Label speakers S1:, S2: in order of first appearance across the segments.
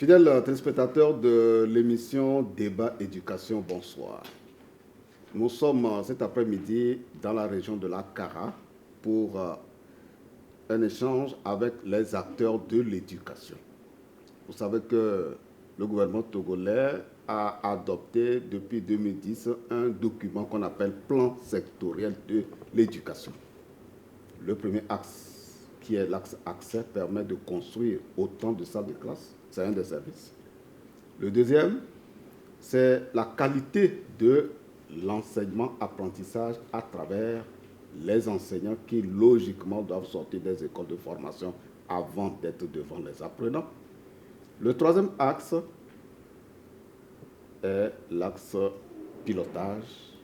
S1: Fidèles téléspectateurs de l'émission Débat Éducation, bonsoir. Nous sommes cet après-midi dans la région de la Kara pour un échange avec les acteurs de l'éducation. Vous savez que le gouvernement togolais a adopté depuis 2010 un document qu'on appelle Plan sectoriel de l'éducation. Le premier axe, qui est l'axe accès, permet de construire autant de salles de classe. C'est un des services. Le deuxième, c'est la qualité de l'enseignement-apprentissage à travers les enseignants qui, logiquement, doivent sortir des écoles de formation avant d'être devant les apprenants. Le troisième axe est l'axe pilotage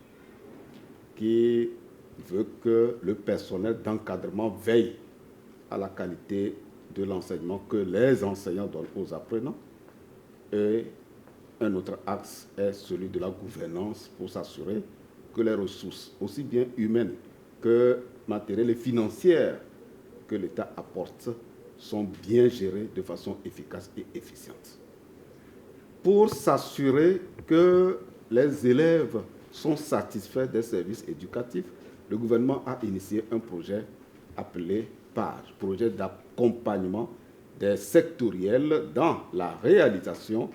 S1: qui veut que le personnel d'encadrement veille à la qualité de l'enseignement que les enseignants donnent aux apprenants. Et un autre axe est celui de la gouvernance pour s'assurer que les ressources, aussi bien humaines que matérielles et financières, que l'État apporte, sont bien gérées de façon efficace et efficiente. Pour s'assurer que les élèves sont satisfaits des services éducatifs, le gouvernement a initié un projet appelé PAGE, projet d'accompagnement des sectoriels dans la réalisation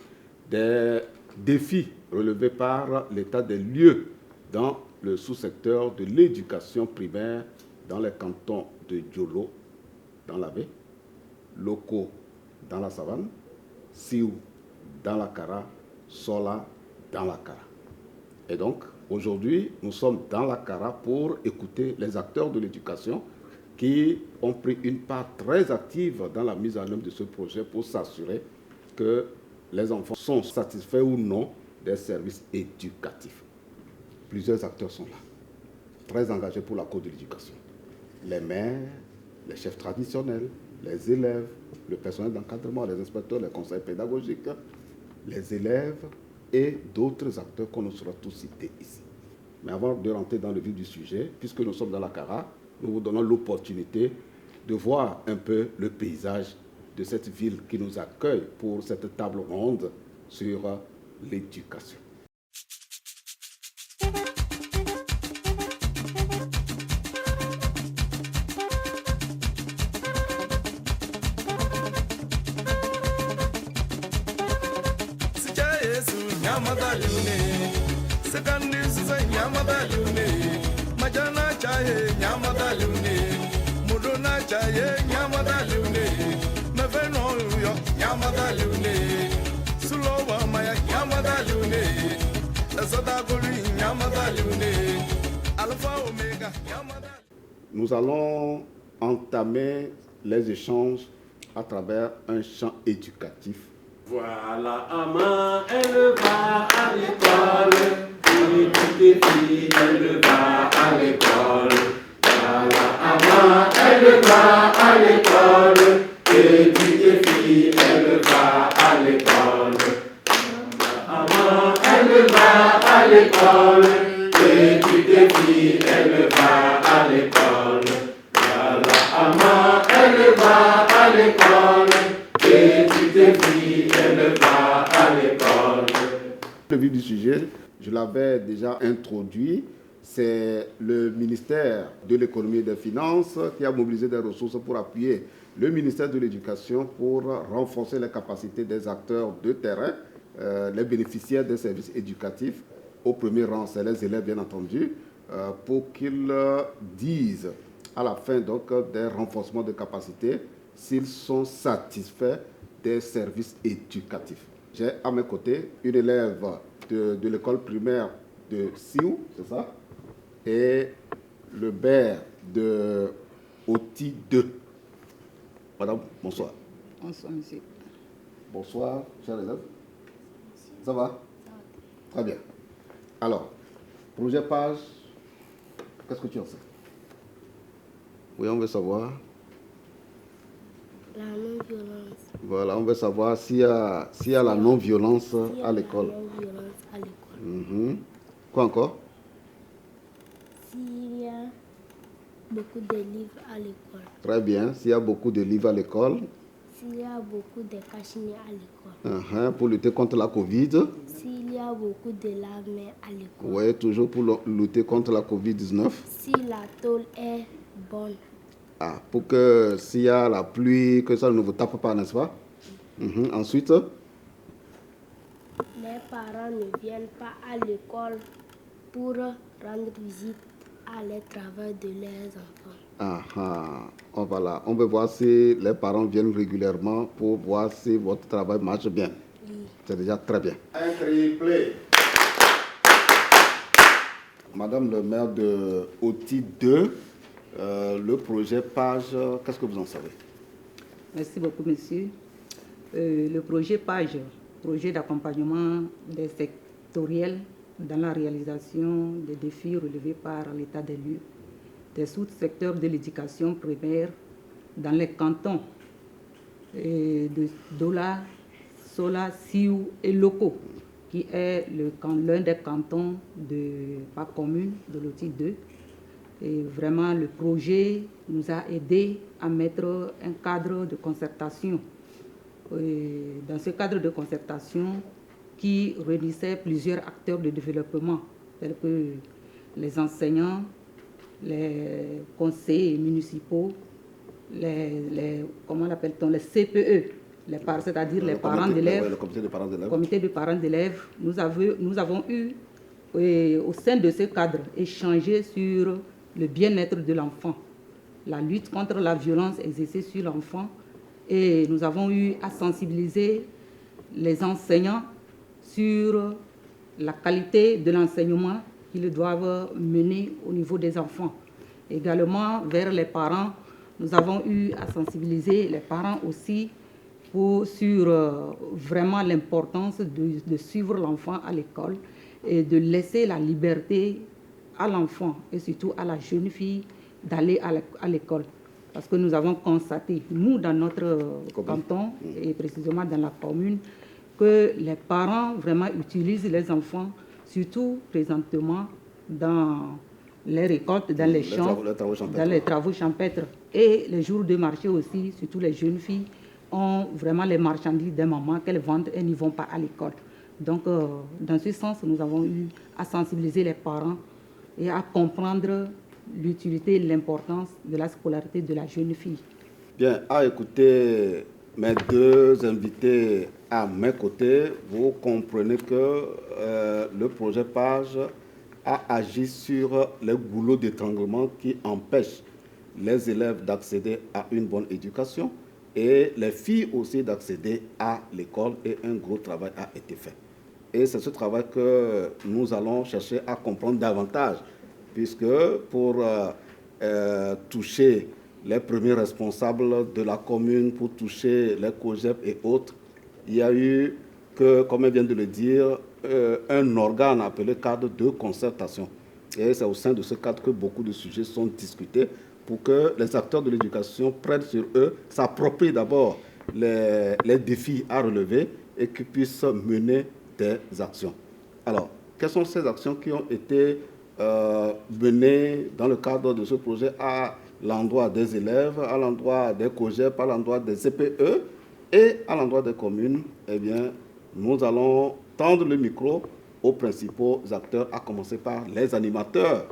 S1: des défis relevés par l'état des lieux dans le sous-secteur de l'éducation primaire dans les cantons de Diolo, dans la baie, Loko, dans la savane, Siou, dans la Kara, Sola, dans la Kara. Et donc, aujourd'hui, nous sommes dans la Kara pour écouter les acteurs de l'éducation qui ont pris une part très active dans la mise en œuvre de ce projet pour s'assurer que les enfants sont satisfaits ou non des services éducatifs. Plusieurs acteurs sont là, très engagés pour la cause de l'éducation. Les maires, les chefs traditionnels, les élèves, le personnel d'encadrement, les inspecteurs, les conseils pédagogiques, les élèves et d'autres acteurs qu'on ne saura tous citer ici. Mais avant de rentrer dans le vif du sujet, puisque nous sommes dans la Kara, nous vous donnons l'opportunité de voir un peu le paysage de cette ville qui nous accueille pour cette table ronde sur l'éducation. Nous allons entamer les échanges à travers un champ éducatif.
S2: Voilà Ama, elle va à l'école, et toutes les filles, elle va à l'école. Voilà Ama, elle va à l'école, et toutes les filles, elle va à l'école. Ama, elle va à l'école, et toutes les filles, elle va à l'école. Voilà Ama, elle va à l'école, et toutes les filles, elle va à l'école.
S1: Le vif du sujet, je l'avais déjà introduit, c'est le ministère de l'économie et des finances qui a mobilisé des ressources pour appuyer le ministère de l'éducation pour renforcer les capacités des acteurs de terrain, les bénéficiaires des services éducatifs. Au premier rang, c'est les élèves, bien entendu, pour qu'ils disent à la fin donc, des renforcements de capacités s'ils sont satisfaits des services éducatifs. J'ai à mes côtés une élève de l'école primaire de Siou, c'est ça, et le maire de Oti 2. Madame, bonsoir.
S3: Bonsoir, monsieur.
S1: Bonsoir, chers élèves. Ça va? Très bien. Alors, projet PAGE, qu'est-ce que tu en sais? Oui, on veut savoir.
S4: La non-violence.
S1: Voilà, on veut savoir s'il y a la non-violence à l'école.
S4: La non-violence à l'école.
S1: Quoi encore?
S4: S'il y a beaucoup de livres à l'école.
S1: Très bien. S'il y a beaucoup de livres à l'école.
S4: S'il y a beaucoup de cachinés à l'école.
S1: Pour lutter contre la Covid.
S4: S'il y a beaucoup de lave-mains à l'école.
S1: Oui, toujours pour lutter contre la Covid-19.
S4: Si la tôle est bonne.
S1: Pour que s'il y a la pluie, que ça ne vous tape pas, n'est-ce pas? Ensuite,
S4: les parents ne viennent pas à l'école pour rendre visite à les travaux de leurs enfants.
S1: Voilà. On veut voir si les parents viennent régulièrement pour voir si votre travail marche bien.
S4: Oui.
S1: C'est déjà très bien. Un triplé. Madame le maire de Oti 2, le projet PAGE, qu'est-ce que vous en savez?
S3: Merci beaucoup, monsieur. Le projet PAGE, projet d'accompagnement des sectoriels dans la réalisation des défis relevés par l'état des lieux des sous-secteurs de l'éducation primaire dans les cantons de Dola, Sola, Sioux et Loko, qui est l'un des cantons de ma commune, de Loti 2. Et vraiment, le projet nous a aidés à mettre un cadre de concertation. Et dans ce cadre de concertation qui réunissait plusieurs acteurs de développement, tels que les enseignants, les conseillers municipaux, comment l'appelle-t-on, les CPE, c'est-à-dire les parents d'élèves,
S1: le
S3: comité de parents d'élèves. Nous avons eu, au sein de ce cadre, échangé sur le bien-être de l'enfant, la lutte contre la violence exercée sur l'enfant, et nous avons eu à sensibiliser les enseignants sur la qualité de l'enseignement qu'ils doivent mener au niveau des enfants. Également, vers les parents, nous avons eu à sensibiliser les parents aussi sur vraiment l'importance de suivre l'enfant à l'école et de laisser la liberté à l'enfant et surtout à la jeune fille d'aller à l'école. Parce que nous avons constaté, nous, dans notre canton, et précisément dans la commune, que les parents vraiment utilisent les enfants, surtout présentement dans les récoltes, dans les champs, dans les travaux champêtres. Et les jours de marché aussi, surtout les jeunes filles, ont vraiment les marchandises des mamans qu'elles vendent et n'y vont pas à l'école. Donc, dans ce sens, nous avons eu à sensibiliser les parents et à comprendre l'utilité et l'importance de la scolarité de la jeune fille.
S1: Bien, à écouter mes deux invités à mes côtés, vous comprenez que le projet PAGE a agi sur les goulots d'étranglement qui empêchent les élèves d'accéder à une bonne éducation et les filles aussi d'accéder à l'école, et un gros travail a été fait. Et c'est ce travail que nous allons chercher à comprendre davantage, puisque pour toucher les premiers responsables de la commune, pour toucher les COGEP et autres, il y a eu, comme elle vient de le dire, un organe appelé cadre de concertation. Et c'est au sein de ce cadre que beaucoup de sujets sont discutés pour que les acteurs de l'éducation prennent sur eux, s'approprient d'abord les défis à relever et qu'ils puissent mener des actions. Alors, quelles sont ces actions qui ont été menées dans le cadre de ce projet à l'endroit des élèves, à l'endroit des COGEP, à l'endroit des CPE et à l'endroit des communes? Eh bien, nous allons tendre le micro aux principaux acteurs, à commencer par les animateurs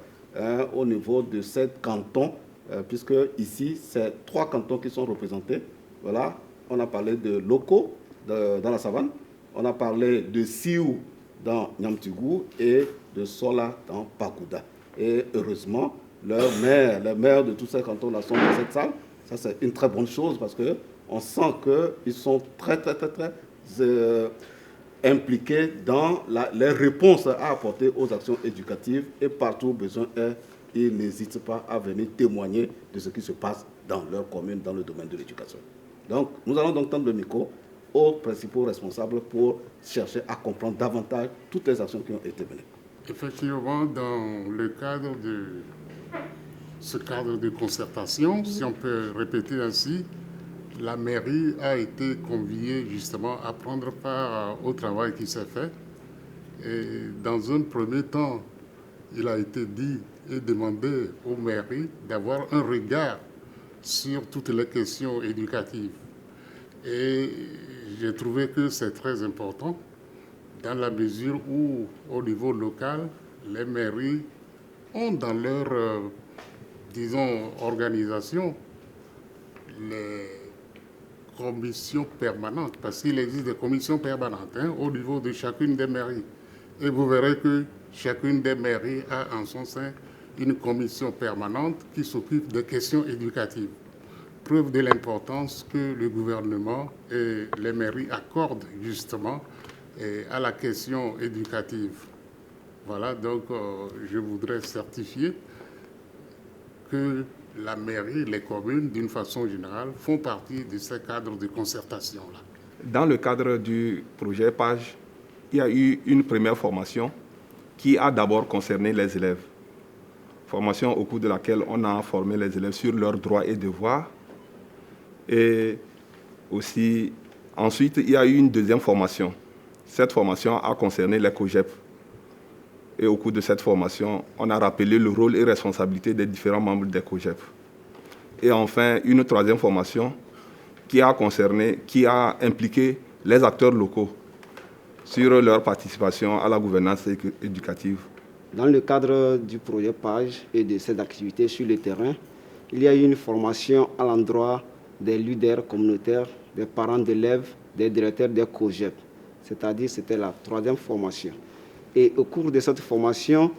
S1: au niveau de ces cantons, puisque ici, c'est 3 cantons qui sont représentés. Voilà, on a parlé de Loko dans la savane, on a parlé de Sioux dans Niamtougou et de Sola dans Pakouda. Et heureusement, les maires de tous ces cantons-là sont dans cette salle. Ça, c'est une très bonne chose parce qu'on sent qu'ils sont très impliqués dans les réponses à apporter aux actions éducatives, et partout où besoin est, ils n'hésitent pas à venir témoigner de ce qui se passe dans leur commune, dans le domaine de l'éducation. Donc, nous allons donc tendre le micro aux principaux responsables pour chercher à comprendre davantage toutes les actions qui ont été menées.
S5: Effectivement, dans le cadre de ce cadre de concertation, si on peut répéter ainsi, la mairie a été conviée justement à prendre part au travail qui s'est fait. Et dans un premier temps, il a été dit et demandé aux mairies d'avoir un regard sur toutes les questions éducatives. Et j'ai trouvé que c'est très important dans la mesure où, au niveau local, les mairies ont dans leur, disons, organisation les commissions permanentes, parce qu'il existe des commissions permanentes au niveau de chacune des mairies. Et vous verrez que chacune des mairies a en son sein une commission permanente qui s'occupe des questions éducatives. Preuve de l'importance que le gouvernement et les mairies accordent justement à la question éducative. Voilà, donc je voudrais certifier que la mairie, les communes, d'une façon générale, font partie de ces cadres de concertation-là.
S6: Dans le cadre du projet PAGE, il y a eu une première formation qui a d'abord concerné les élèves. Formation au cours de laquelle on a formé les élèves sur leurs droits et devoirs. Et aussi, ensuite, il y a eu une deuxième formation. Cette formation a concerné les COGEP. Et au cours de cette formation, on a rappelé le rôle et responsabilité des différents membres des COGEP. Et enfin, une troisième formation qui a impliqué les acteurs locaux sur leur participation à la gouvernance éducative.
S7: Dans le cadre du projet PAGE et de ces activités sur le terrain, il y a eu une formation à l'endroit des leaders communautaires, des parents d'élèves, des directeurs des COGEP. C'est-à-dire c'était la troisième formation. Et au cours de cette formation,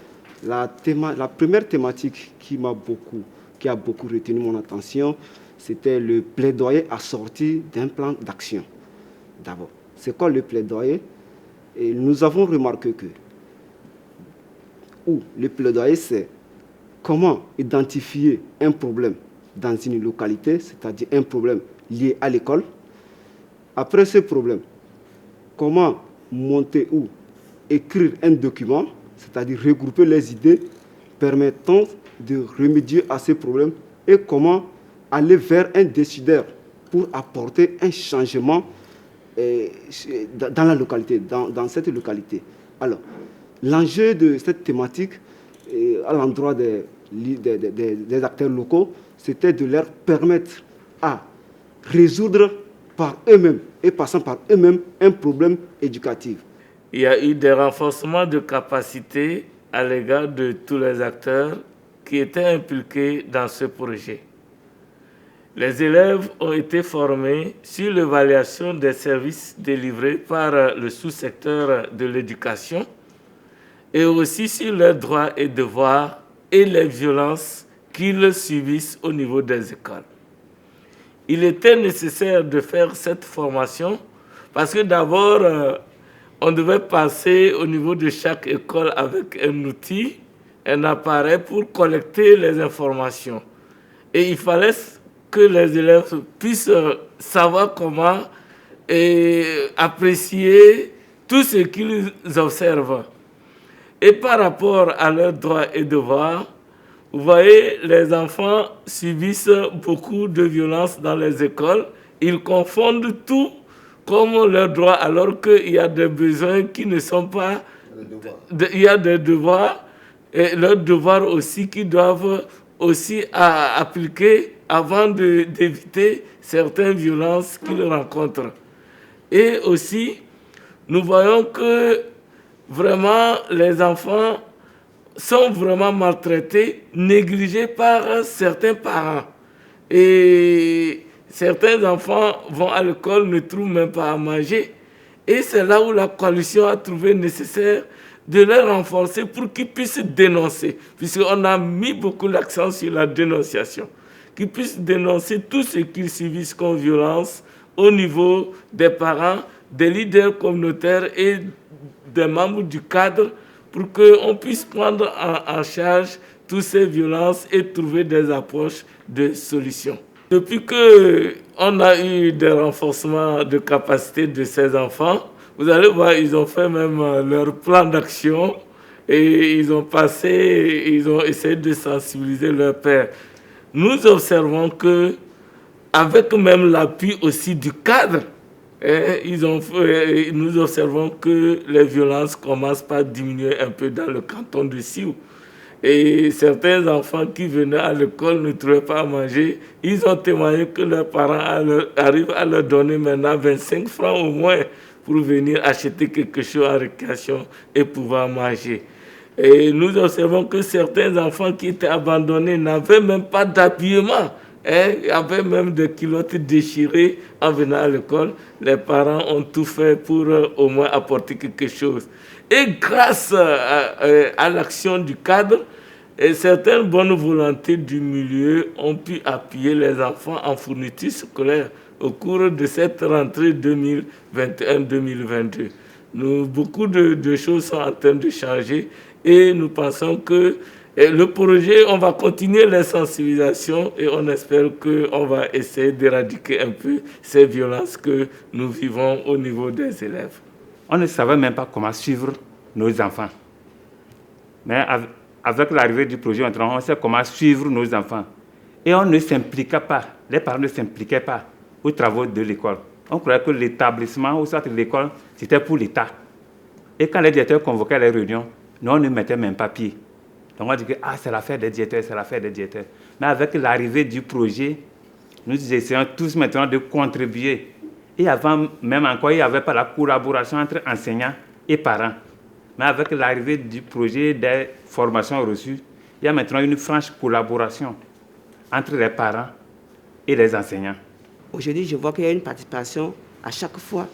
S7: la première thématique qui a beaucoup retenu mon attention, c'était le plaidoyer assorti d'un plan d'action. D'abord, c'est quoi le plaidoyer? Et nous avons remarqué que le plaidoyer, c'est comment identifier un problème dans une localité, c'est-à-dire un problème lié à l'école. Après ce problème, comment monter ou écrire un document, c'est-à-dire regrouper les idées permettant de remédier à ces problèmes et comment aller vers un décideur pour apporter un changement dans la localité, dans cette localité. Alors, l'enjeu de cette thématique à l'endroit des acteurs locaux, c'était de leur permettre à résoudre par eux-mêmes et passant par eux-mêmes un problème éducatif.
S8: Il y a eu des renforcements de capacités à l'égard de tous les acteurs qui étaient impliqués dans ce projet. Les élèves ont été formés sur l'évaluation des services délivrés par le sous-secteur de l'éducation et aussi sur leurs droits et devoirs et les violences qu'ils subissent au niveau des écoles. Il était nécessaire de faire cette formation parce que d'abord, on devait passer au niveau de chaque école avec un outil, un appareil pour collecter les informations. Et il fallait que les élèves puissent savoir comment apprécier tout ce qu'ils observent. Et par rapport à leurs droits et devoirs, vous voyez, les enfants subissent beaucoup de violences dans les écoles. Ils confondent tout comme leurs droits, alors qu'il y a des besoins qui ne sont pas... Il y a des devoirs, et leurs devoirs aussi qui doivent aussi appliquer avant d'éviter certaines violences qu'ils rencontrent. Et aussi, nous voyons que vraiment les enfants sont vraiment maltraités, négligés par certains parents. Et certains enfants vont à l'école, ne trouvent même pas à manger. Et c'est là où la coalition a trouvé nécessaire de les renforcer pour qu'ils puissent dénoncer, puisqu'on a mis beaucoup l'accent sur la dénonciation, qu'ils puissent dénoncer tout ce qu'ils subissent comme violence au niveau des parents, des leaders communautaires et des membres du cadre, pour qu'on puisse prendre en charge toutes ces violences et trouver des approches de solutions. Depuis qu'on a eu des renforcements de capacité de ces enfants, vous allez voir, ils ont fait même leur plan d'action et ils ont essayé de sensibiliser leurs pères. Nous observons que, avec même l'appui aussi du cadre, nous observons que les violences commencent par diminuer un peu dans le canton de Sioux. Et certains enfants qui venaient à l'école ne trouvaient pas à manger. Ils ont témoigné que leurs parents arrivent à leur donner maintenant 25 francs au moins pour venir acheter quelque chose en récréation et pouvoir manger. Et nous observons que certains enfants qui étaient abandonnés n'avaient même pas d'habillement. Il y avait même des culottes déchirées en venant à l'école. Les parents ont tout fait pour au moins apporter quelque chose. Et grâce à l'action du cadre, et certaines bonnes volontés du milieu ont pu appuyer les enfants en fourniture scolaire au cours de cette rentrée 2021-2022. Beaucoup de choses sont en train de changer et nous pensons que le projet, on va continuer les sensibilisations et on espère qu'on va essayer d'éradiquer un peu ces violences que nous vivons au niveau des élèves.
S9: On ne savait même pas comment suivre nos enfants. Mais avec l'arrivée du projet, on sait comment suivre nos enfants. Et on ne s'impliquait pas, les parents ne s'impliquaient pas aux travaux de l'école. On croyait que l'établissement ou soit l'école, c'était pour l'État. Et quand les directeurs convoquaient les réunions, nous, on ne mettait même pas pied. Donc on dit que c'est l'affaire des directeurs, c'est l'affaire des directeurs. Mais avec l'arrivée du projet, nous essayons tous maintenant de contribuer. Et avant même encore, il n'y avait pas la collaboration entre enseignants et parents. Mais avec l'arrivée du projet des formations reçues, il y a maintenant une franche collaboration entre les parents et les enseignants.
S10: Aujourd'hui, je vois qu'il y a une participation à chaque fois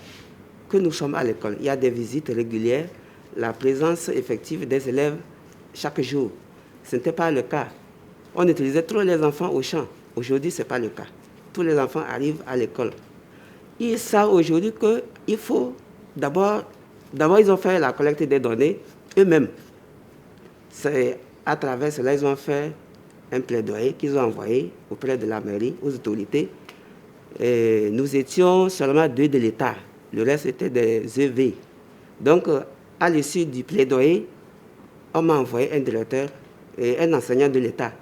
S10: que nous sommes à l'école. Il y a des visites régulières, la présence effective des élèves chaque jour. Ce n'était pas le cas. On utilisait trop les enfants au champ. Aujourd'hui, ce n'est pas le cas. Tous les enfants arrivent à l'école. Ils savent aujourd'hui qu'il faut d'abord, ils ont fait la collecte des données eux-mêmes. C'est à travers cela, ils ont fait un plaidoyer qu'ils ont envoyé auprès de la mairie, aux autorités. Et nous étions seulement 2 de l'État. Le reste était des EV. Donc, à l'issue du plaidoyer, on m'a envoyé un directeur et un enseignant de l'État.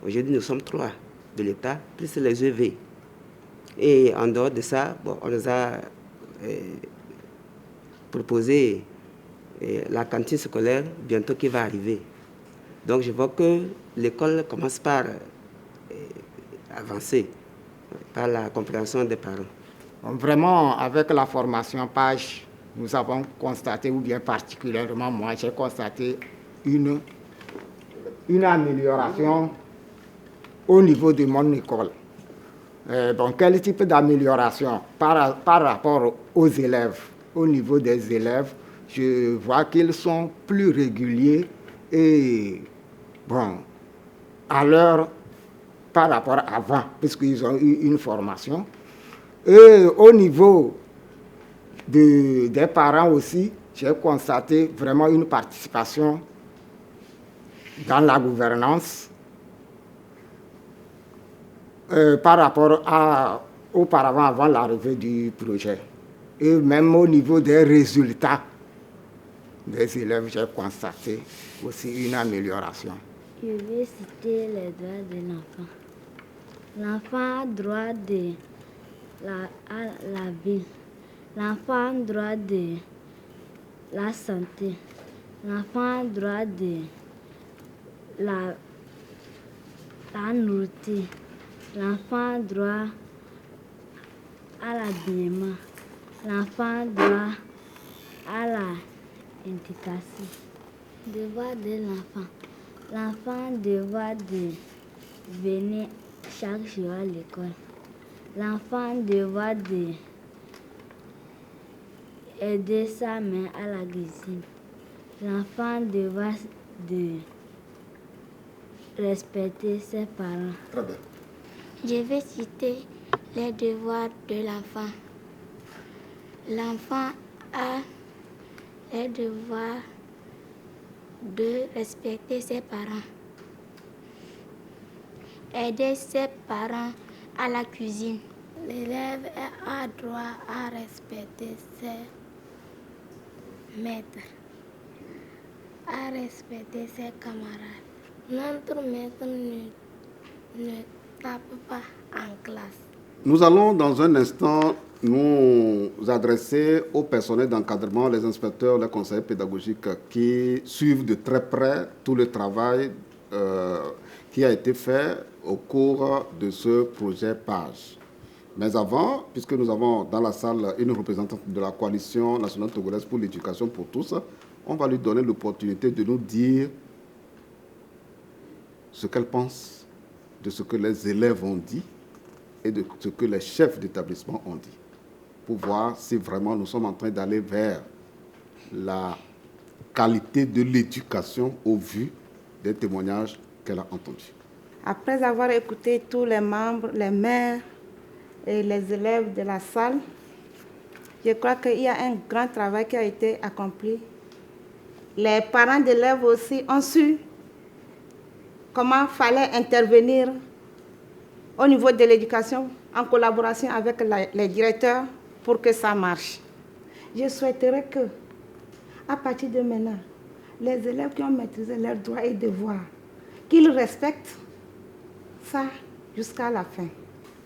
S10: Aujourd'hui, nous sommes 3 de l'État, plus les EV. Et en dehors de ça, on nous a proposé la cantine scolaire bientôt qui va arriver. Donc, je vois que l'école commence par avancer, par la compréhension des parents.
S11: Vraiment, avec la formation PAGE, nous avons constaté, ou bien particulièrement moi, j'ai constaté une amélioration au niveau de mon école. Donc, quel type d'amélioration par rapport aux élèves? Au niveau des élèves, je vois qu'ils sont plus réguliers et, à l'heure par rapport à avant, puisqu'ils ont eu une formation. Et au niveau des parents aussi, j'ai constaté vraiment une participation dans la gouvernance par rapport auparavant, avant l'arrivée du projet. Et même au niveau des résultats des élèves, j'ai constaté aussi une amélioration.
S4: Je vais citer les droits de l'enfant. L'enfant a droit à la vie. L'enfant a droit de la santé. L'enfant a droit de la nourriture. L'enfant a droit à l'habillement. L'enfant a droit à l'éducation. Devoir de l'enfant. L'enfant a devoir de venir chaque jour à l'école. L'enfant a devoir d'aider sa mère à la cuisine. L'enfant a devoir de respecter ses parents.
S1: Très bien.
S12: Je vais citer les devoirs de l'enfant. L'enfant a le devoir de respecter ses parents, aider ses parents à la cuisine.
S4: L'élève a droit à respecter ses maîtres, à respecter ses camarades. Notre maître ne tape pas en classe.
S1: Nous allons dans un instant nous adresser au personnel d'encadrement, les inspecteurs, les conseillers pédagogiques qui suivent de très près tout le travail qui a été fait au cours de ce projet PAGE. Mais avant, puisque nous avons dans la salle une représentante de la coalition nationale togolaise pour l'éducation pour tous, on va lui donner l'opportunité de nous dire ce qu'elle pense de ce que les élèves ont dit et de ce que les chefs d'établissement ont dit, pour voir si vraiment nous sommes en train d'aller vers la qualité de l'éducation au vu des témoignages qu'elle a entendus.
S13: Après avoir écouté tous les membres, les maires et les élèves de la salle, je crois qu'il y a un grand travail qui a été accompli. Les parents d'élèves aussi ont su comment fallait intervenir au niveau de l'éducation en collaboration avec les directeurs pour que ça marche. Je souhaiterais que, à partir de maintenant, les élèves qui ont maîtrisé leurs droits et devoirs, qu'ils respectent ça jusqu'à la fin.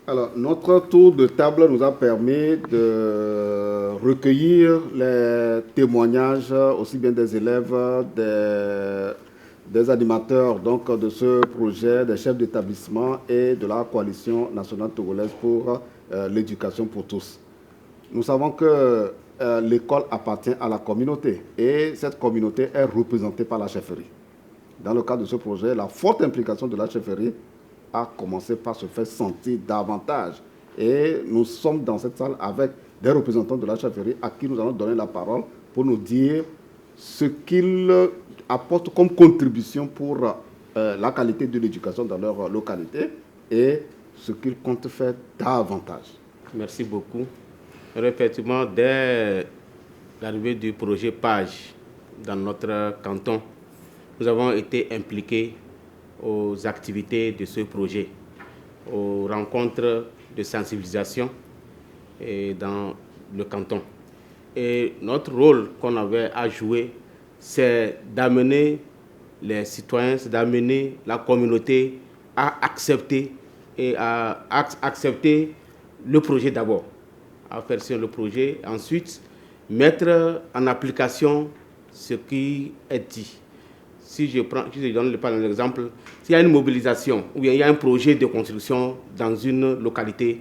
S1: Alors, notre tour de table nous a permis de recueillir les témoignages aussi bien des élèves, des animateurs donc, de ce projet, des chefs d'établissement et de la coalition nationale togolaise pour l'éducation pour tous. Nous savons que l'école appartient à la communauté et cette communauté est représentée par la chefferie. Dans le cadre de ce projet, la forte implication de la chefferie a commencé par se faire sentir davantage. Et nous sommes dans cette salle avec des représentants de la chefferie à qui nous allons donner la parole pour nous dire ce qu'ils apportent comme contribution pour la qualité de l'éducation dans leur localité et ce qu'ils comptent faire davantage.
S14: Merci beaucoup. Effectivement, dès l'arrivée du projet PAGE dans notre canton, nous avons été impliqués aux activités de ce projet, aux rencontres de sensibilisation dans le canton. Et notre rôle qu'on avait à jouer, c'est d'amener les citoyens, c'est d'amener la communauté à accepter le projet d'abord, à faire sur le projet, ensuite mettre en application ce qui est dit. Si je donne par exemple, s'il y a une mobilisation ou bien il y a un projet de construction dans une localité,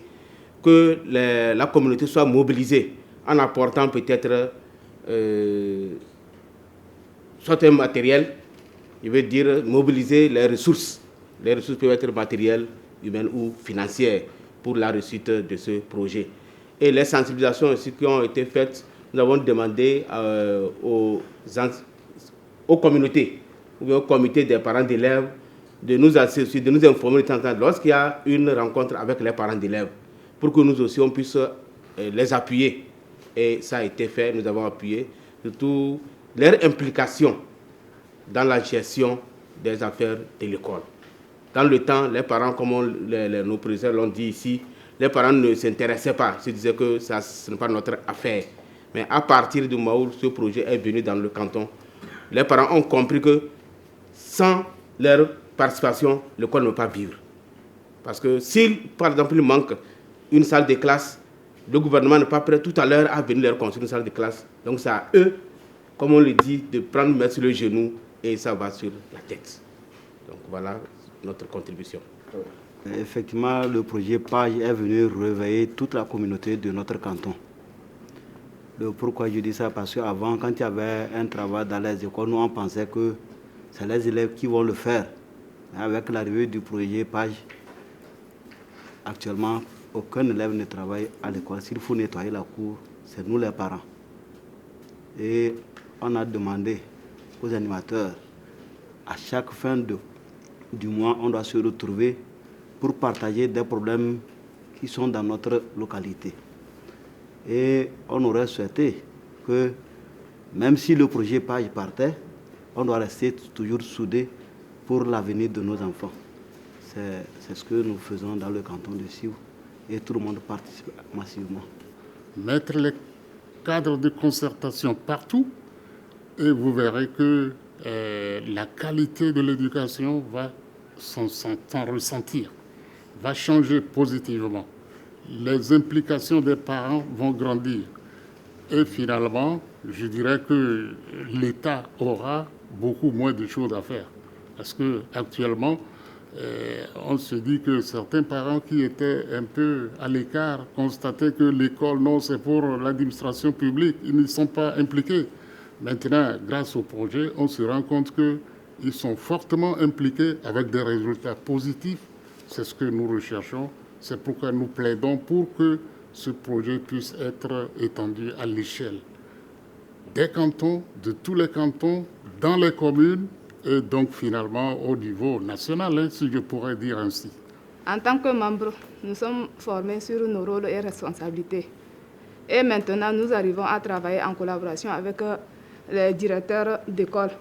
S14: que la communauté soit mobilisée en apportant peut-être soit un matériel, je veux dire mobiliser les ressources. Les ressources peuvent être matérielles, humaines ou financières pour la réussite de ce projet. Et les sensibilisations aussi qui ont été faites, nous avons demandé aux communautés, ou bien au comité des parents d'élèves, de nous associer, de nous informer de temps en temps lorsqu'il y a une rencontre avec les parents d'élèves, pour que nous aussi on puisse les appuyer. Et ça a été fait, nous avons appuyé, surtout leur implication dans la gestion des affaires de l'école. Dans le temps, les parents, comme nos présidents l'ont dit ici, les parents ne s'intéressaient pas, se disaient que ce n'est pas notre affaire. Mais à partir du moment où ce projet est venu dans le canton, les parents ont compris que sans leur participation, l'école ne peut pas vivre. Parce que s'il, par exemple, il manque une salle de classe, le gouvernement n'est pas prêt tout à l'heure à venir leur construire une salle de classe. Donc c'est à eux, comme on le dit, de prendre, mettre sur le genou et ça va sur la tête. Donc voilà notre contribution.
S7: Effectivement, le projet PAGE est venu réveiller toute la communauté de notre canton. Pourquoi je dis ça? Parce qu'avant, quand il y avait un travail dans les écoles, nous on pensait que c'est les élèves qui vont le faire. Avec l'arrivée du projet PAGE, actuellement, aucun élève ne travaille à l'école. S'il faut nettoyer la cour, c'est nous les parents. Et on a demandé aux animateurs, à chaque fin du mois, on doit se retrouver pour partager des problèmes qui sont dans notre localité. Et on aurait souhaité que, même si le projet PAGE partait, on doit rester toujours soudés pour l'avenir de nos enfants. C'est ce que nous faisons dans le canton de Sioux et tout le monde participe massivement.
S5: Mettre les cadres de concertation partout et vous verrez que la qualité de l'éducation va s'en ressentir, va changer positivement. Les implications des parents vont grandir. Et finalement, je dirais que l'État aura beaucoup moins de choses à faire. Parce qu'actuellement, on se dit que certains parents qui étaient un peu à l'écart constataient que l'école, non, c'est pour l'administration publique, ils ne sont pas impliqués. Maintenant, grâce au projet, on se rend compte qu'ils sont fortement impliqués avec des résultats positifs. C'est ce que nous recherchons. C'est pourquoi nous plaidons pour que ce projet puisse être étendu à l'échelle des cantons, de tous les cantons, dans les communes et donc finalement au niveau national, hein, si je pourrais dire ainsi.
S15: En tant que membres, nous sommes formés sur nos rôles et responsabilités. Et maintenant, nous arrivons à travailler en collaboration avec les directeurs d'école.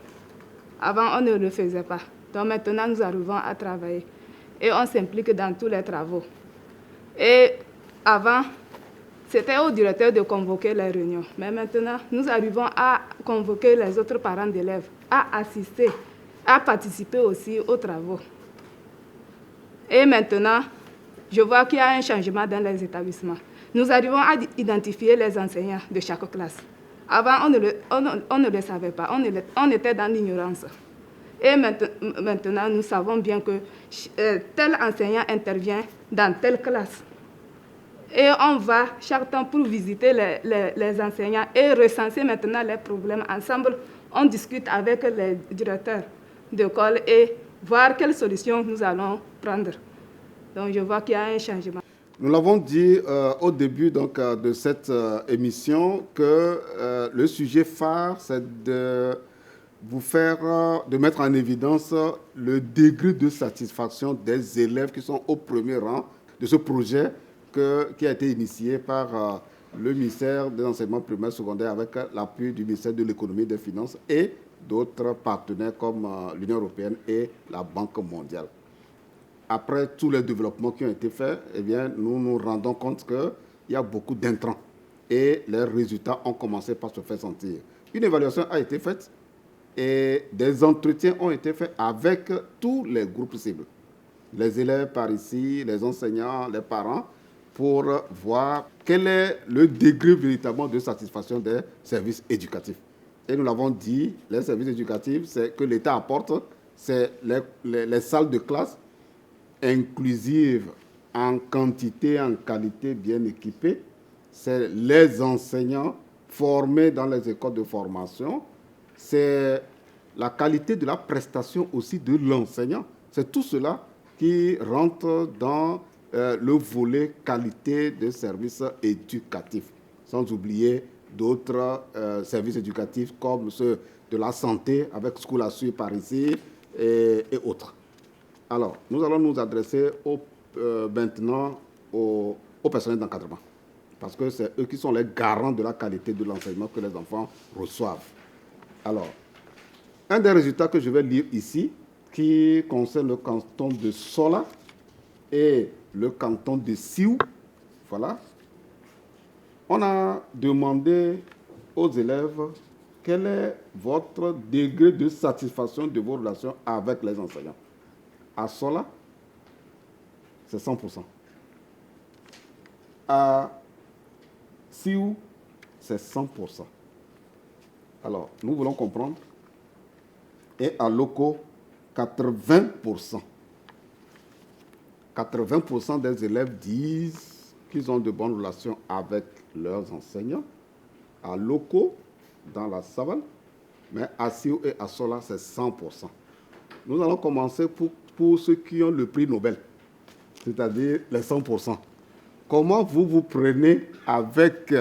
S15: Avant, on ne le faisait pas. Donc maintenant, nous arrivons à travailler. Et on s'implique dans tous les travaux. Et avant, c'était au directeur de convoquer les réunions. Mais maintenant, nous arrivons à convoquer les autres parents d'élèves, à assister, à participer aussi aux travaux. Et maintenant, je vois qu'il y a un changement dans les établissements. Nous arrivons à identifier les enseignants de chaque classe. Avant, on ne le savait pas, on était dans l'ignorance. Et maintenant, nous savons bien que tel enseignant intervient dans telle classe. Et on va chaque temps pour visiter les enseignants et recenser maintenant les problèmes. Ensemble, on discute avec les directeurs d'école et voir quelles solutions nous allons prendre. Donc, je vois qu'il y a un changement.
S1: Nous l'avons dit au début donc, de cette émission que le sujet phare, c'est de mettre en évidence le degré de satisfaction des élèves qui sont au premier rang de ce projet qui a été initié par le ministère des enseignements primaires et secondaires avec l'appui du ministère de l'économie et des finances et d'autres partenaires comme l'Union européenne et la Banque mondiale. Après tous les développements qui ont été faits, eh bien, nous nous rendons compte qu'il y a beaucoup d'intrants et les résultats ont commencé par se faire sentir. Une évaluation a été faite et des entretiens ont été faits avec tous les groupes cibles. Les élèves par ici, les enseignants, les parents, pour voir quel est le degré véritablement de satisfaction des services éducatifs. Et nous l'avons dit, les services éducatifs, c'est que l'État apporte, c'est les salles de classe inclusives en quantité, en qualité, bien équipées. C'est les enseignants formés dans les écoles de formation. C'est la qualité de la prestation aussi de l'enseignant. C'est tout cela qui rentre dans le volet qualité de services éducatifs, sans oublier d'autres services éducatifs comme ceux de la santé avec School à suivre par ici et autres. Alors, nous allons nous adresser maintenant au personnel d'encadrement, parce que c'est eux qui sont les garants de la qualité de l'enseignement que les enfants reçoivent. Alors, un des résultats que je vais lire ici, qui concerne le canton de Sola et le canton de Sioux, voilà. On a demandé aux élèves quel est votre degré de satisfaction de vos relations avec les enseignants. À Sola, c'est 100%. À Sioux, c'est 100%. Alors, nous voulons comprendre. Et à Loko, 80%. 80% des élèves disent qu'ils ont de bonnes relations avec leurs enseignants. À Loko, dans la savane, mais à Sioux et à Sola, c'est 100%. Nous allons commencer pour ceux qui ont le prix Nobel, c'est-à-dire les 100%. Comment vous prenez avec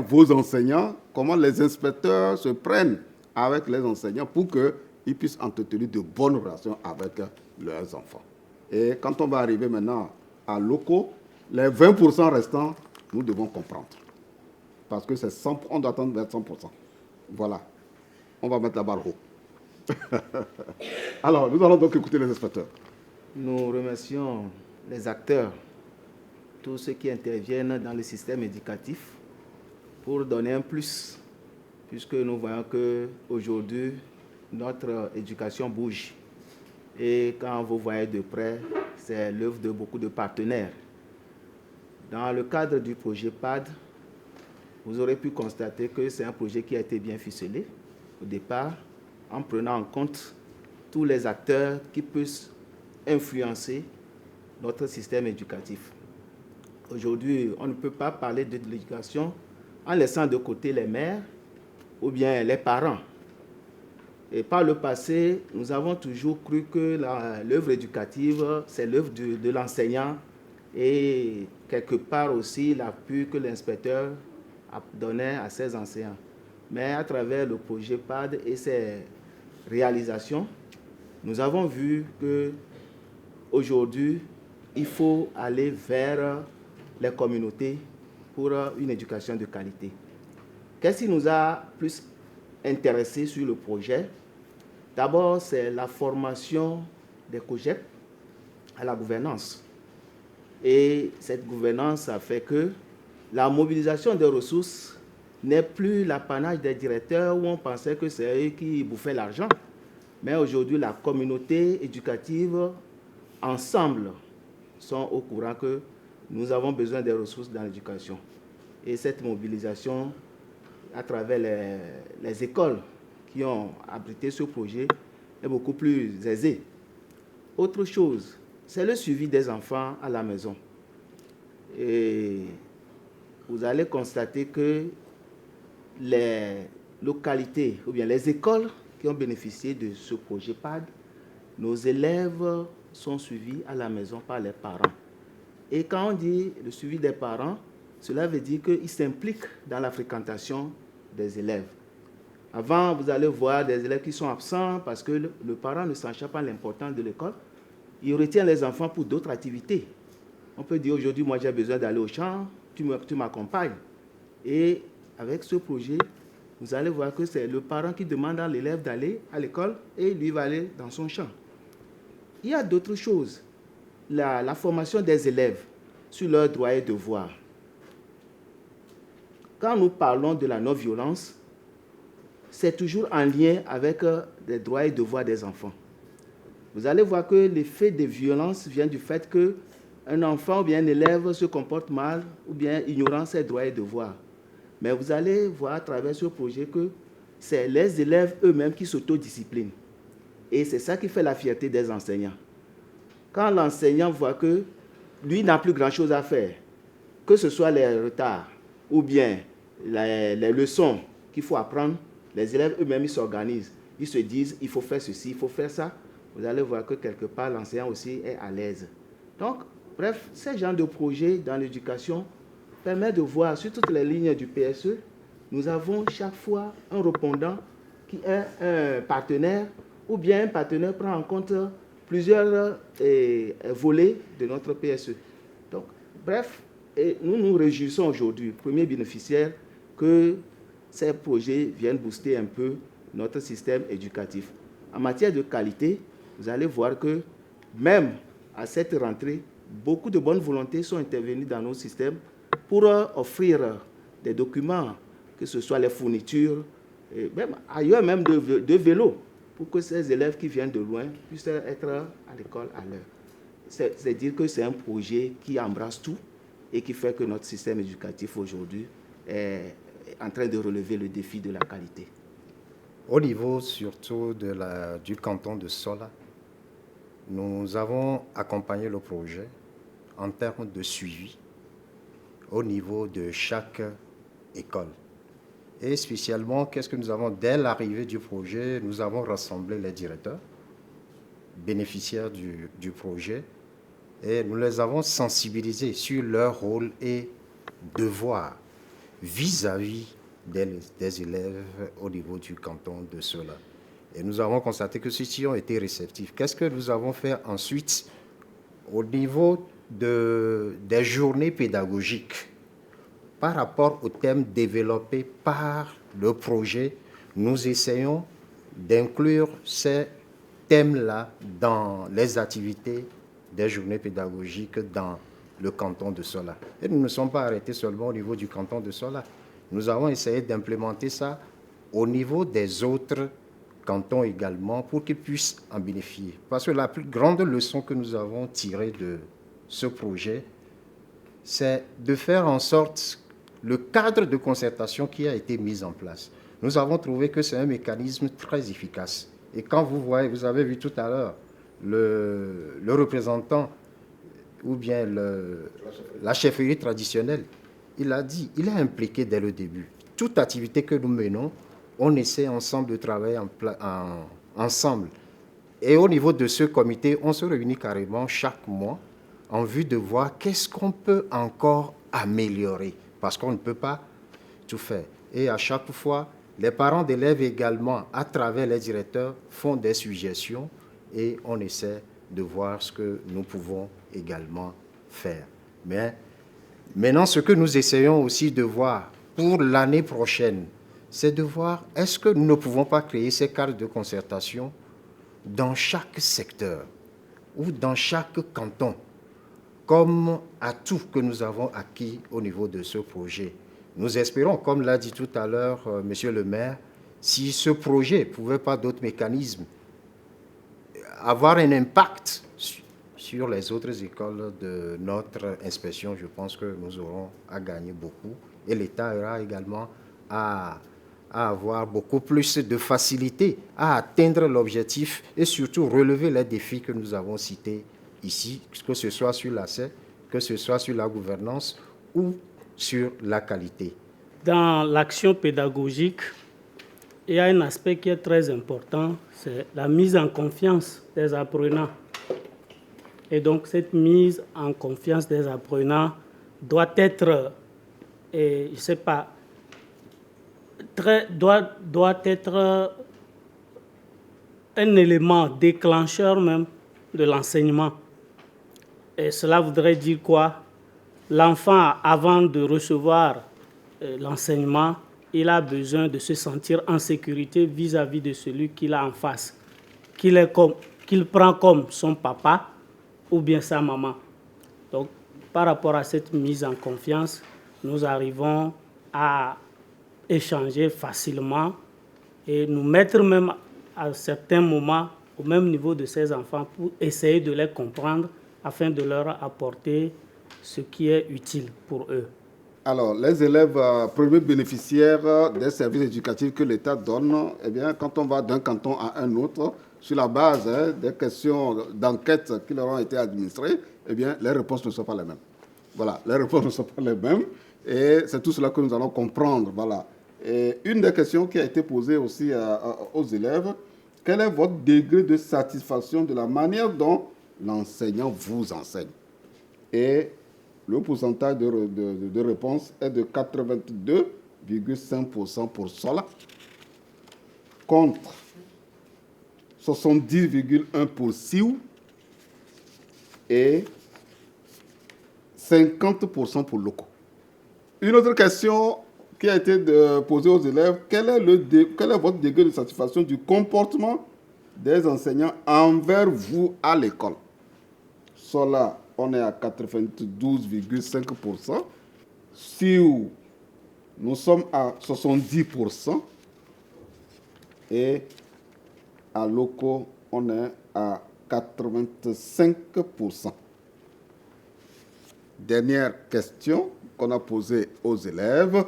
S1: vos enseignants, comment les inspecteurs se prennent avec les enseignants pour qu'ils puissent entretenir de bonnes relations avec leurs enfants. Et quand on va arriver maintenant à Loko, les 20% restants, nous devons comprendre. Parce que c'est 100%, on doit attendre vers 100%. Voilà. On va mettre la barre haut. Alors, nous allons donc écouter les inspecteurs.
S16: Nous remercions les acteurs, tous ceux qui interviennent dans le système éducatif pour donner un plus, puisque nous voyons qu'aujourd'hui, notre éducation bouge. Et quand vous voyez de près, c'est l'œuvre de beaucoup de partenaires. Dans le cadre du projet PAD, vous aurez pu constater que c'est un projet qui a été bien ficelé au départ, en prenant en compte tous les acteurs qui puissent influencer notre système éducatif. Aujourd'hui, on ne peut pas parler de l'éducation en laissant de côté les mères ou bien les parents. Et par le passé, nous avons toujours cru que l'œuvre éducative, c'est l'œuvre de l'enseignant et quelque part aussi l'appui que l'inspecteur donnait à ses enseignants. Mais à travers le projet PAD et ses réalisations, nous avons vu qu'aujourd'hui, il faut aller vers les communautés pour une éducation de qualité. Qu'est-ce qui nous a plus intéressé sur le projet? D'abord, c'est la formation des COJEP à la gouvernance. Et cette gouvernance a fait que la mobilisation des ressources n'est plus l'apanage des directeurs où on pensait que c'est eux qui bouffaient l'argent. Mais aujourd'hui, la communauté éducative, ensemble, sont au courant que nous avons besoin des ressources dans l'éducation. Et cette mobilisation, à travers les écoles qui ont abrité ce projet, est beaucoup plus aisée. Autre chose, c'est le suivi des enfants à la maison. Et vous allez constater que les localités, ou bien les écoles qui ont bénéficié de ce projet PAD, nos élèves sont suivis à la maison par les parents. Et quand on dit le suivi des parents, cela veut dire qu'ils s'impliquent dans la fréquentation des élèves. Avant, vous allez voir des élèves qui sont absents parce que le parent ne sache pas l'importance de l'école. Il retient les enfants pour d'autres activités. On peut dire aujourd'hui, moi j'ai besoin d'aller au champ, tu m'accompagnes. Et avec ce projet, vous allez voir que c'est le parent qui demande à l'élève d'aller à l'école et lui va aller dans son champ. Il y a d'autres choses. La formation des élèves sur leurs droits et devoirs. Quand nous parlons de la non-violence, c'est toujours en lien avec les droits et devoirs des enfants. Vous allez voir que l'effet des violences vient du fait qu'un enfant ou bien un élève se comporte mal ou bien ignorant ses droits et devoirs. Mais vous allez voir à travers ce projet que c'est les élèves eux-mêmes qui s'autodisciplinent. Et c'est ça qui fait la fierté des enseignants. Quand l'enseignant voit que lui n'a plus grand-chose à faire, que ce soit les retards ou bien les leçons qu'il faut apprendre, les élèves eux-mêmes, ils s'organisent. Ils se disent, il faut faire ceci, il faut faire ça. Vous allez voir que quelque part, l'enseignant aussi est à l'aise. Donc, bref, ce genre de projet dans l'éducation permet de voir sur toutes les lignes du PSE, nous avons chaque fois un répondant qui est un partenaire ou bien un partenaire prend en compte plusieurs volets de notre PSE. Donc, bref, nous nous réjouissons aujourd'hui, premier bénéficiaire, que ces projets viennent booster un peu notre système éducatif. En matière de qualité, vous allez voir que même à cette rentrée, beaucoup de bonnes volontés sont intervenues dans nos systèmes pour offrir des documents, que ce soit les fournitures, et même ailleurs même de vélos, pour que ces élèves qui viennent de loin puissent être à l'école à l'heure. C'est dire que c'est un projet qui embrasse tout et qui fait que notre système éducatif aujourd'hui est en train de relever le défi de la qualité.
S17: Au niveau surtout du canton de Sola, nous avons accompagné le projet en termes de suivi au niveau de chaque école. Et spécialement, qu'est-ce que nous avons? Dès l'arrivée du projet, nous avons rassemblé les directeurs, bénéficiaires du projet, et nous les avons sensibilisés sur leur rôle et devoir vis-à-vis des élèves au niveau du canton de Sola. Et nous avons constaté que ceux-ci ont été réceptifs. Qu'est-ce que nous avons fait ensuite au niveau des journées pédagogiques? Par rapport aux thèmes développés par le projet, nous essayons d'inclure ces thèmes-là dans les activités des journées pédagogiques dans le canton de Sola. Et nous ne sommes pas arrêtés seulement au niveau du canton de Sola. Nous avons essayé d'implémenter ça au niveau des autres cantons également pour qu'ils puissent en bénéficier. Parce que la plus grande leçon que nous avons tirée de ce projet, c'est de faire en sorte le cadre de concertation qui a été mis en place. Nous avons trouvé que c'est un mécanisme très efficace Et quand vous avez vu tout à l'heure le représentant ou bien la chefferie traditionnelle, il a dit, il est impliqué dès le début. Toute activité que nous menons, on essaie ensemble de travailler ensemble. Et au niveau de ce comité, on se réunit carrément chaque mois en vue de voir qu'est-ce qu'on peut encore améliorer, parce qu'on ne peut pas tout faire. Et à chaque fois, les parents d'élèves également, à travers les directeurs, font des suggestions et on essaie de voir ce que nous pouvons également faire. Mais maintenant, ce que nous essayons aussi de voir pour l'année prochaine, c'est de voir est-ce que nous ne pouvons pas créer ces cadres de concertation dans chaque secteur ou dans chaque canton, comme atout que nous avons acquis au niveau de ce projet. Nous espérons, comme l'a dit tout à l'heure Monsieur le maire, si ce projet ne pouvait pas d'autres mécanismes avoir un impact sur les autres écoles de notre inspection, je pense que nous aurons à gagner beaucoup. Et l'État aura également à avoir beaucoup plus de facilité à atteindre l'objectif et surtout relever les défis que nous avons cités ici, que ce soit sur l'accès, que ce soit sur la gouvernance ou sur la qualité.
S18: Dans l'action pédagogique, il y a un aspect qui est très important, c'est la mise en confiance des apprenants. Et donc cette mise en confiance des apprenants doit être, je ne sais pas, doit être un élément déclencheur même de l'enseignement. Et cela voudrait dire quoi? L'enfant, avant de recevoir l'enseignement, il a besoin de se sentir en sécurité vis-à-vis de celui qu'il a en face, qu'il prend comme son papa ou bien sa maman. Donc, par rapport à cette mise en confiance, nous arrivons à échanger facilement et nous mettre même à certains moments au même niveau de ces enfants pour essayer de les comprendre afin de leur apporter ce qui est utile pour eux.
S1: Alors, les élèves premiers bénéficiaires des services éducatifs que l'État donne, eh bien, quand on va d'un canton à un autre, sur la base des questions d'enquête qui leur ont été administrées, eh bien, les réponses ne sont pas les mêmes. Voilà, les réponses ne sont pas les mêmes. Et c'est tout cela que nous allons comprendre. Voilà. Et une des questions qui a été posée aussi aux élèves, quel est votre degré de satisfaction de la manière dont l'enseignant vous enseigne? Et le pourcentage de réponse est de 82,5% pour cela, contre 70,1% pour SIU et 50% pour locaux. Une autre question qui a été posée aux élèves, quel est votre degré de satisfaction du comportement des enseignants envers vous à l'école? Cela, on est à 92,5%. SIU, nous sommes à 70%. Et à locaux, on est à 85%. Dernière question qu'on a posée aux élèves.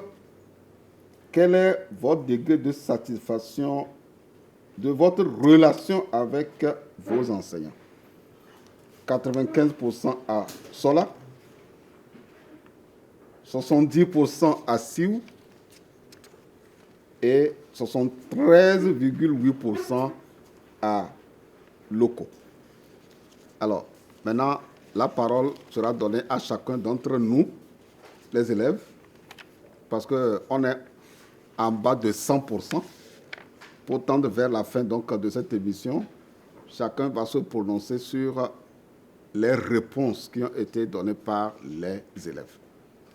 S1: Quel est votre degré de satisfaction de votre relation avec vos enseignants? 95% à SOLA, 70% à SIU et 73,8% à locaux. Alors, maintenant, la parole sera donnée à chacun d'entre nous, les élèves, parce qu'on est en bas de 100%. Pour tendre vers la fin donc, de cette émission, chacun va se prononcer sur les réponses qui ont été données par les élèves.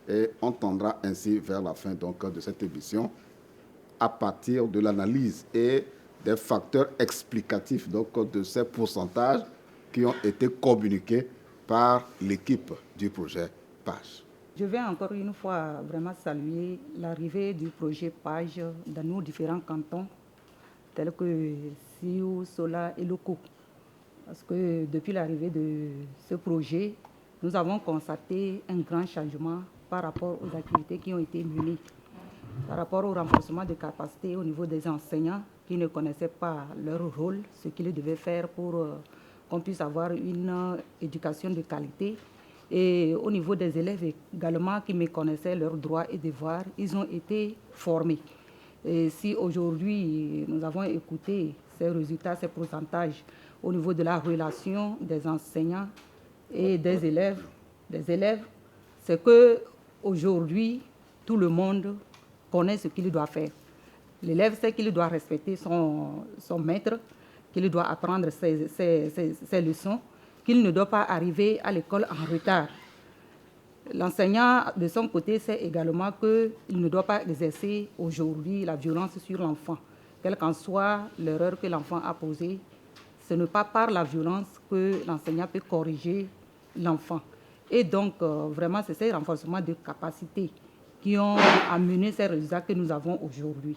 S1: Et on tendra ainsi vers la fin donc, de cette émission à partir de l'analyse et des facteurs explicatifs donc, de ces pourcentages qui ont été communiqués par l'équipe du projet PAGE.
S3: Je vais encore une fois vraiment saluer l'arrivée du projet PAGE dans nos différents cantons, tels que SIU, SOLA et locaux. Parce que depuis l'arrivée de ce projet, nous avons constaté un grand changement par rapport aux activités qui ont été menées, par rapport au renforcement des capacités au niveau des enseignants qui ne connaissaient pas leur rôle, ce qu'ils devaient faire pour qu'on puisse avoir une éducation de qualité. Et au niveau des élèves également qui méconnaissaient leurs droits et devoirs, ils ont été formés. Et si aujourd'hui nous avons écouté ces résultats, ces pourcentages au niveau de la relation des enseignants et des élèves, c'est que aujourd'hui tout le monde connaît ce qu'il doit faire. L'élève sait qu'il doit respecter son maître, qu'il doit apprendre ses leçons, qu'il ne doit pas arriver à l'école en retard. L'enseignant, de son côté, sait également qu'il ne doit pas exercer aujourd'hui la violence sur l'enfant. Quelle qu'en soit l'erreur que l'enfant a posée, ce n'est pas par la violence que l'enseignant peut corriger l'enfant. Et donc, vraiment, c'est ces renforcements de capacités qui ont amené ces résultats que nous avons aujourd'hui.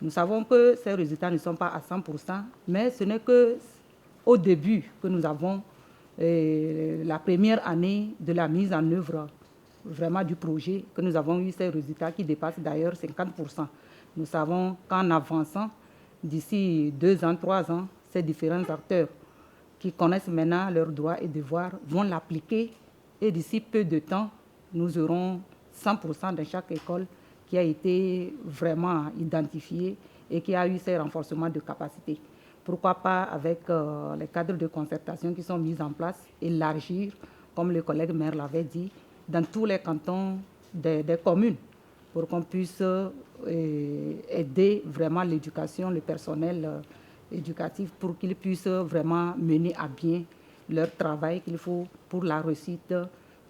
S3: Nous savons que ces résultats ne sont pas à 100%, mais ce n'est qu'au début que nous avons la première année de la mise en œuvre vraiment du projet, que nous avons eu ces résultats qui dépassent d'ailleurs 50%. Nous savons qu'en avançant, d'ici 2 ans, 3 ans, ces différents acteurs qui connaissent maintenant leurs droits et devoirs vont l'appliquer et d'ici peu de temps, nous aurons 100% dans chaque école qui a été vraiment identifiée et qui a eu ces renforcements de capacité. Pourquoi pas avec les cadres de concertation qui sont mis en place, élargir, comme le collègue maire l'avait dit, dans tous les cantons des communes, pour qu'on puisse aider vraiment l'éducation, le personnel éducatif, pour qu'ils puissent vraiment mener à bien leur travail qu'il faut pour la réussite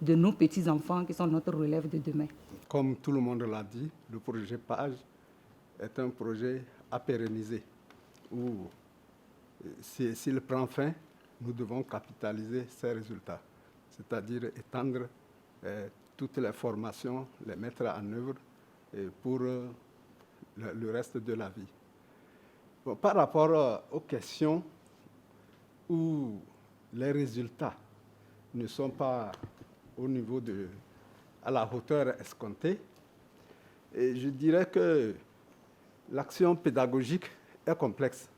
S3: de nos petits-enfants qui sont notre relève de demain.
S19: Comme tout le monde l'a dit, le projet PAGE est un projet à pérenniser, où s'il prend fin, nous devons capitaliser ces résultats, c'est-à-dire étendre toutes les formations, les mettre en œuvre pour le reste de la vie. Bon, par rapport aux questions où les résultats ne sont pas au niveau à la hauteur escomptée, et je dirais que l'action pédagogique est complexe.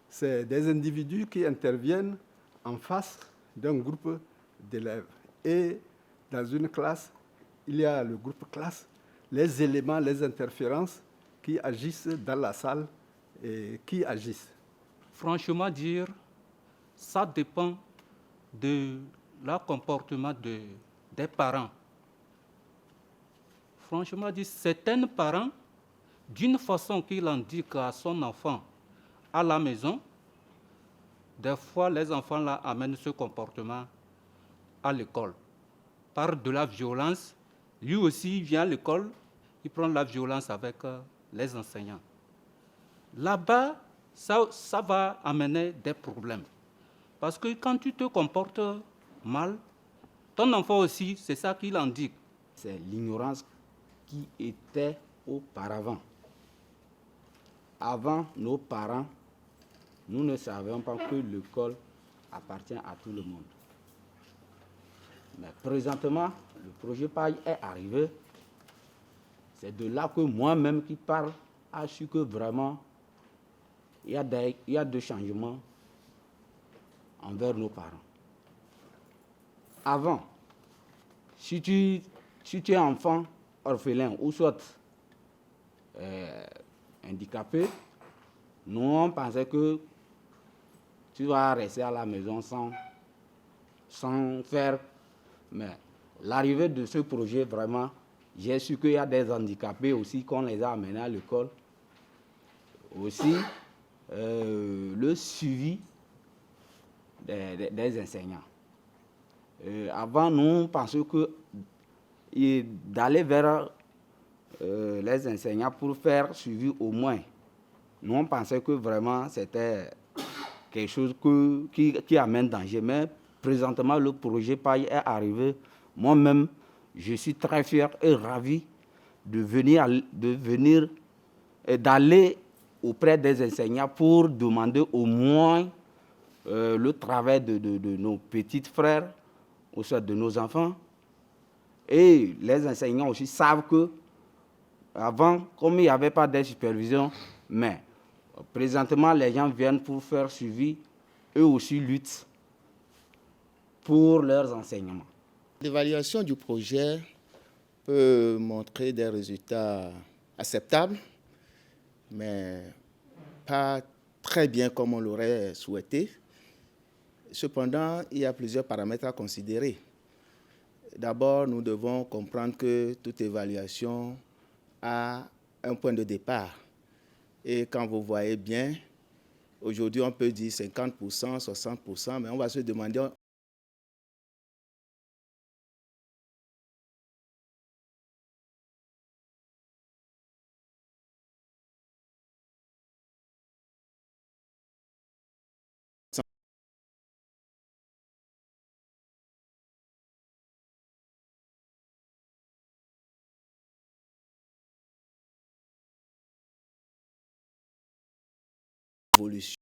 S19: C'est des individus qui interviennent en face d'un groupe d'élèves. Et dans une classe, il y a le groupe classe, les éléments, les interférences qui agissent dans la salle et qui agissent.
S20: Franchement dire, ça dépend de leur comportement des parents. Franchement dit, certains parents, d'une façon qu'ils indiquent à son enfant à la maison, des fois les enfants là amènent ce comportement à l'école. Par de la violence, lui aussi vient à l'école, il prend la violence avec les enseignants. Là-bas, ça va amener des problèmes. Parce que quand tu te comportes mal, ton enfant aussi, c'est ça qu'il indique.
S21: C'est l'ignorance qui était auparavant. Avant, nos parents, nous ne savions pas que l'école appartient à tout le monde. Mais présentement, le projet PAGE est arrivé. C'est de là que moi-même qui parle a su que vraiment, il y a des changements envers nos parents. Avant, si tu es enfant orphelin ou soit handicapé, nous on pensait que tu vas rester à la maison sans faire. Mais l'arrivée de ce projet, vraiment, j'ai su qu'il y a des handicapés aussi qu'on les a amenés à l'école. Aussi, le suivi des enseignants. Avant, nous pensions que d'aller vers les enseignants pour faire suivi au moins, nous on pensait que vraiment c'était quelque chose qui amène danger. Mais présentement, le projet PAGE est arrivé. Moi-même, je suis très fier et ravi d'aller auprès des enseignants pour demander au moins le travail de nos petits frères, ou soit de nos enfants. Et les enseignants aussi savent que avant, comme il n'y avait pas de supervision, mais Présentement, les gens viennent pour faire suivi, eux aussi luttent pour leurs enseignements.
S16: L'évaluation du projet peut montrer des résultats acceptables, mais pas très bien comme on l'aurait souhaité. Cependant, il y a plusieurs paramètres à considérer. D'abord, nous devons comprendre que toute évaluation a un point de départ. Et quand vous voyez bien, aujourd'hui, on peut dire 50%, 60%, mais on va se demander... évolution.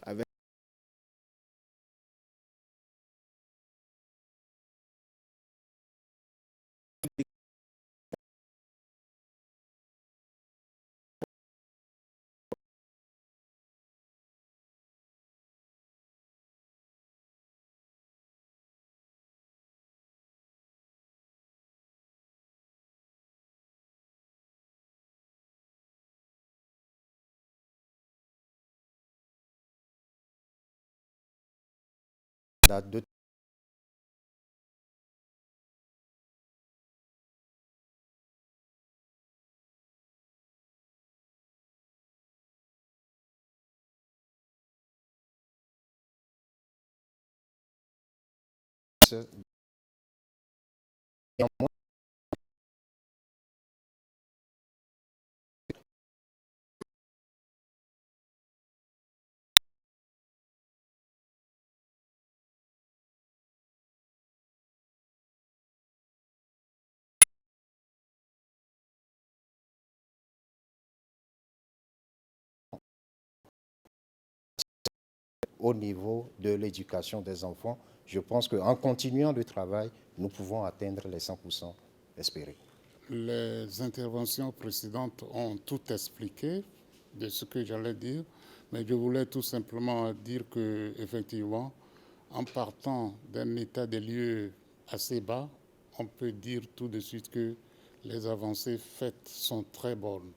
S16: Avec
S17: de au niveau de l'éducation des enfants, je pense qu'en continuant le travail, nous pouvons atteindre les 100% espérés.
S5: Les interventions précédentes ont tout expliqué de ce que j'allais dire, mais je voulais tout simplement dire qu'effectivement, en partant d'un état des lieux assez bas, on peut dire tout de suite que les avancées faites sont très bonnes.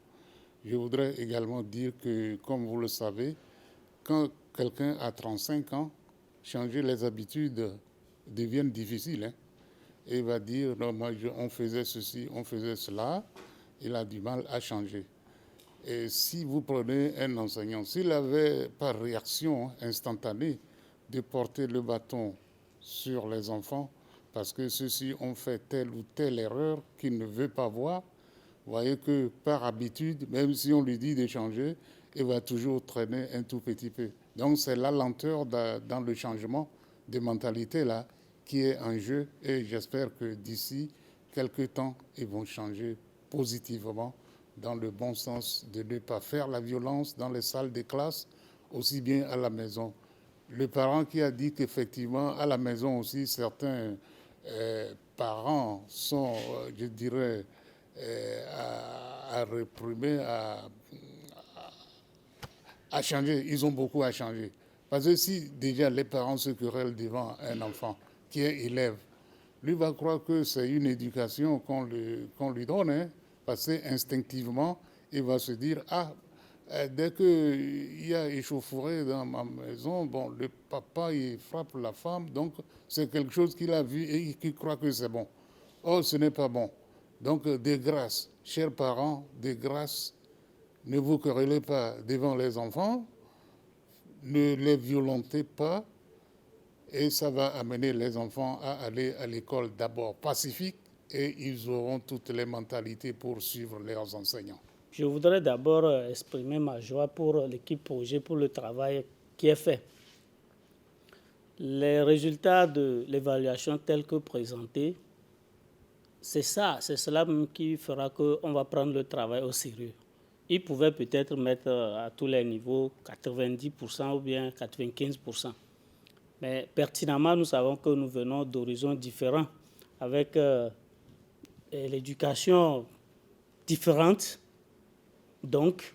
S5: Je voudrais également dire que, comme vous le savez, quand quelqu'un a 35 ans, changer les habitudes devient difficile. Hein? Et il va dire, non, moi, on faisait ceci, on faisait cela. Il a du mal à changer. Et si vous prenez un enseignant, s'il avait par réaction instantanée de porter le bâton sur les enfants, parce que ceux-ci ont fait telle ou telle erreur qu'il ne veut pas voir, vous voyez que par habitude, même si on lui dit de changer, il va toujours traîner un tout petit peu. Donc c'est la lenteur dans le changement de mentalité là qui est en jeu, et j'espère que d'ici quelques temps, ils vont changer positivement dans le bon sens de ne pas faire la violence dans les salles de classe, aussi bien à la maison. Le parent qui a dit qu'effectivement, à la maison aussi, certains parents sont, je dirais, à réprimer, à changer. Ils ont beaucoup à changer. Parce que si déjà les parents se querellent devant un enfant qui est élève, lui va croire que c'est une éducation qu'on lui donne, hein, parce qu'instinctivement, il va se dire, ah, dès qu'il y a échauffourée dans ma maison, bon, le papa, il frappe la femme, donc c'est quelque chose qu'il a vu et qu'il croit que c'est bon. Or, ce n'est pas bon. Donc, de grâce, chers parents, de grâce, ne vous querellez pas devant les enfants, ne les violentez pas, et ça va amener les enfants à aller à l'école d'abord pacifique, et ils auront toutes les mentalités pour suivre leurs enseignants.
S18: Je voudrais d'abord exprimer ma joie pour l'équipe projet, pour le travail qui est fait. Les résultats de l'évaluation tels que présentés c'est cela même qui fera qu'on va prendre le travail au sérieux. Ils pouvaient peut-être mettre à tous les niveaux 90% ou bien 95%. Mais pertinemment, nous savons que nous venons d'horizons différents, avec l'éducation différente. Donc,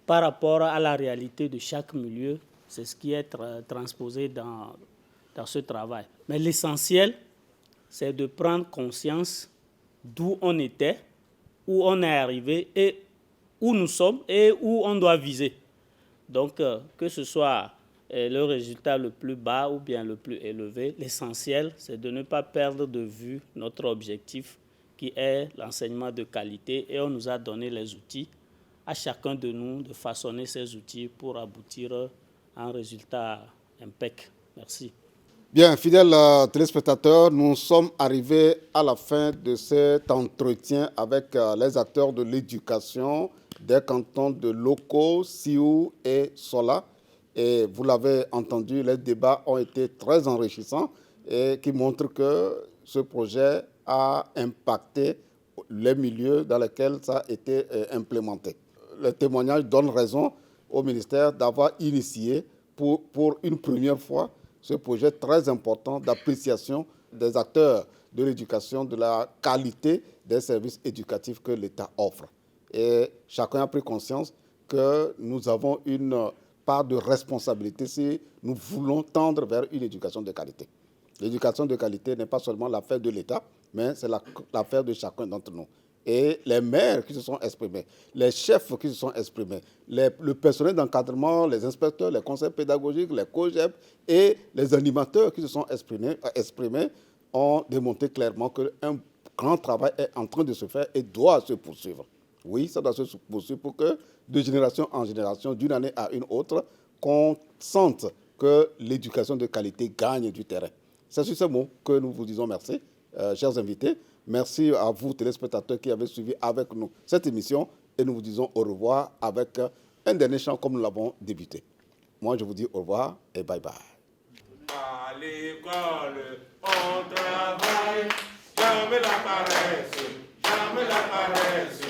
S18: par rapport à la réalité de chaque milieu, c'est ce qui est transposé dans ce travail. Mais l'essentiel, c'est de prendre conscience d'où on était, où on est arrivé et où nous sommes et où on doit viser. Donc, que ce soit le résultat le plus bas ou bien le plus élevé, l'essentiel, c'est de ne pas perdre de vue notre objectif qui est l'enseignement de qualité, et on nous a donné les outils à chacun de nous de façonner ces outils pour aboutir à un résultat impeccable. Merci.
S1: Bien, fidèles téléspectateurs, nous sommes arrivés à la fin de cet entretien avec les acteurs de l'éducation des cantons de Loko, Sioux et Sola. Et vous l'avez entendu, les débats ont été très enrichissants et qui montrent que ce projet a impacté les milieux dans lesquels ça a été implémenté. Le témoignage donne raison au ministère d'avoir initié pour une première fois ce projet très important d'appréciation des acteurs de l'éducation, de la qualité des services éducatifs que l'État offre. Et chacun a pris conscience que nous avons une part de responsabilité si nous voulons tendre vers une éducation de qualité. L'éducation de qualité n'est pas seulement l'affaire de l'État, mais c'est l'affaire de chacun d'entre nous. Et les maires qui se sont exprimés, les chefs qui se sont exprimés, le personnel d'encadrement, les inspecteurs, les conseils pédagogiques, les COGEP et les animateurs qui se sont exprimés ont démontré clairement qu'un grand travail est en train de se faire et doit se poursuivre. Oui, ça doit se poursuivre pour que de génération en génération, d'une année à une autre, qu'on sente que l'éducation de qualité gagne du terrain. C'est sur ce mot que nous vous disons merci, chers invités. Merci à vous, téléspectateurs, qui avez suivi avec nous cette émission. Et nous vous disons au revoir avec un dernier chant comme nous l'avons débuté. Moi, je vous dis au revoir et bye bye.
S8: À l'école, on travaille, jamais la paresse, jamais la paresse.